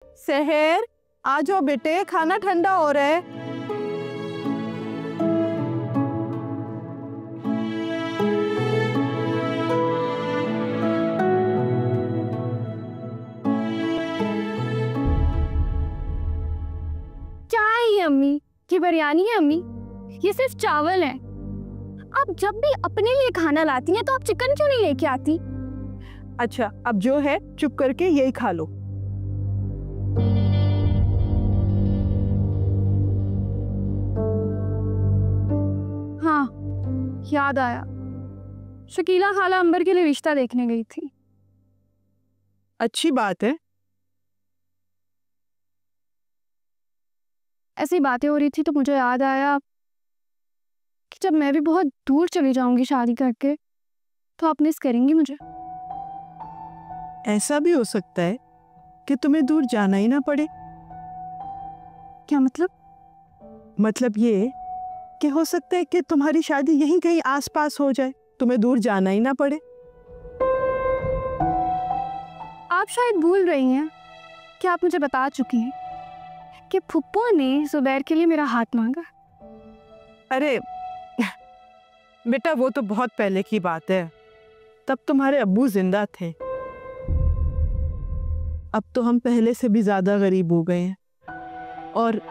सहर, आ जाओ बेटे, खाना ठंडा हो रहा है। क्या है ये अम्मी? ये बिरयानी है अम्मी? ये सिर्फ चावल है। आप जब भी अपने लिए खाना लाती हैं तो आप चिकन क्यों नहीं लेके आती? अच्छा, अब जो है चुप करके यही खा लो। हाँ, याद आया, शकीला खाला अंबर के लिए रिश्ता देखने गई थी। अच्छी बात है। ऐसी बातें हो रही थी तो मुझे याद आया कि जब मैं भी बहुत दूर चली जाऊंगी शादी करके तो आप मिस करेंगी मुझे। ऐसा भी हो सकता है कि तुम्हें दूर जाना ही ना पड़े। क्या मतलब? मतलब ये कि हो सकता है कि तुम्हारी शादी यहीं कहीं आसपास हो जाए, तुम्हें दूर जाना ही ना पड़े। आप शायद भूल रही हैं कि आप मुझे बता चुकी हैं कि फुप्पो ने जुबैर के लिए मेरा हाथ मांगा। अरे बेटा, वो तो बहुत पहले की बात है, तब तुम्हारे अब्बू जिंदा थे। अब तो हम पहले से भी ज्यादा गरीब हो गए हैं और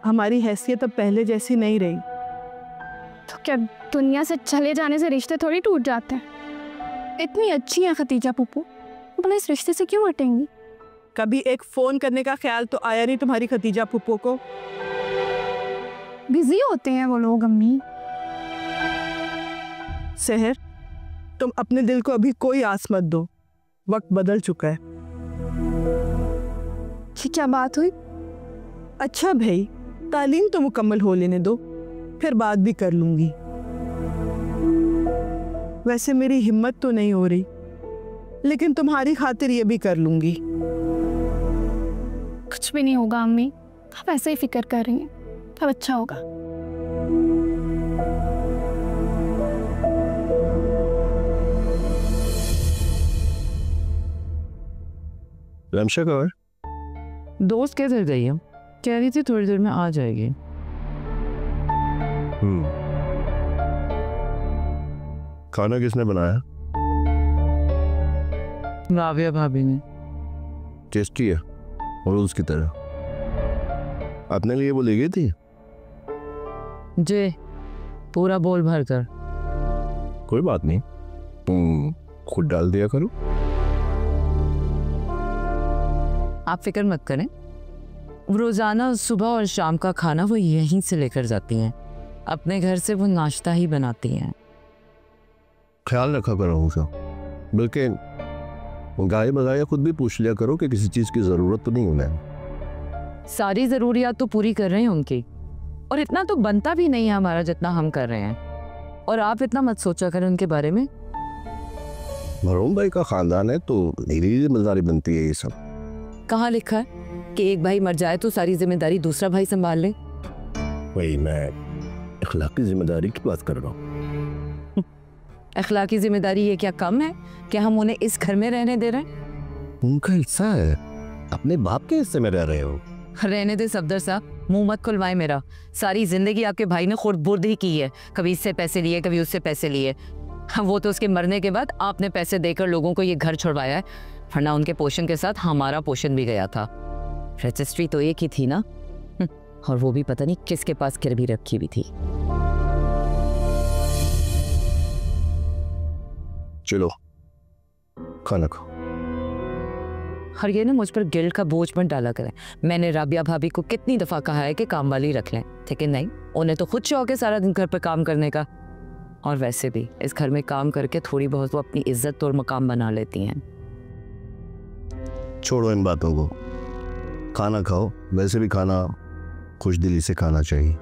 हमारी हैसियत अब पहले जैसी नहीं रही। तो क्या दुनिया से चले जाने से रिश्ते थोड़ी टूट जाते हैं? इतनी अच्छी है खतीजा फुप्पो, भला इस रिश्ते से क्यों हटेंगी? कभी एक फोन करने का ख्याल तो आया नहीं तुम्हारी खतीजा फुप्पो को? बिजी होते हैं वो लोग अम्मी। सहर, तुम अपने दिल को अभी कोई आस मत दो, वक्त बदल चुका है। क्या बात हुई? अच्छा भाई, तालीम तो मुकम्मल हो लेने दो, फिर बात भी कर लूंगी। वैसे मेरी हिम्मत तो नहीं हो रही, लेकिन तुम्हारी खातिर ये भी कर लूंगी। कुछ भी नहीं होगा अम्मी, आप ऐसे ही फिक्र कर रही हैं, अब अच्छा होगा। रमशा कौर दोस्त कैसे गई है? कह रही थी थोड़ी देर में आ जाएगी। खाना किसने बनाया? राबिया भाभी ने। टेस्टी है और उसकी तरह। अपने लिए वो ले गई थी? जी, पूरा बोल भर कर। कोई बात नहीं, खुद डाल दिया करो। आप फिक्र मत करें, रोजाना सुबह और शाम का खाना वो यहीं से लेकर जाती हैं। अपने घर से वो नाश्ता ही बनाती हैं। ख्याल रखा करो उसका, बल्कि गाय बगाया खुद भी पूछ लिया करो कि किसी चीज की जरूरत तो नहीं उन्हें। सारी जरूरियात तो पूरी कर रहे हैं उनकी, और इतना तो बनता भी नहीं है हमारा जितना हम कर रहे हैं। और आप इतना मत सोचा करें उनके बारे में। मरहूम भाई का खानदान है तो मेरी जिम्मेदारी बनती है ये सब। कहाँ लिखा है कि एक भाई मर जाए तो सारी जिम्मेदारी दूसरा भाई संभाल ले? वही मैं अखलाकी जिम्मेदारी की बात कर रहा हूँ। अखलाकी जिम्मेदारी ये क्या कम है कि हम उन्हें इस घर में रहने दे रहे हैं? उनका हिस्सा है, अपने बाप के हिस्से में रह रहे हो। रहने दे सफदर साहब, मुंह मत खुलवाए मेरा। सारी जिंदगी आपके भाई ने खुद बुर्द ही की है, कभी इससे पैसे लिए कभी उससे पैसे लिए। वो तो उसके मरने के बाद आपने पैसे देकर लोगों को ये घर छुड़वाया है, वरना उनके पोषण के साथ हमारा पोषण भी गया था। रजिस्ट्री तो एक ही थी ना, और वो भी पता नहीं किसके पास गिरवी रखी हुई थी। चलो खाना खाओ। और ये ना मुझ पर गिल्ट का बोझ मत डाला करें। मैंने राबिया भाभी को कितनी दफा कहा है कि काम वाली रख लें, लेकिन नहीं, उन्हें तो खुद शौक है सारा दिन घर पर काम करने का। और वैसे भी इस घर में काम करके थोड़ी बहुत वो अपनी इज्जत और मकाम बना लेती हैं। छोड़ो इन बातों को, खाना खाओ। वैसे भी खाना खुश दिली से खाना चाहिए।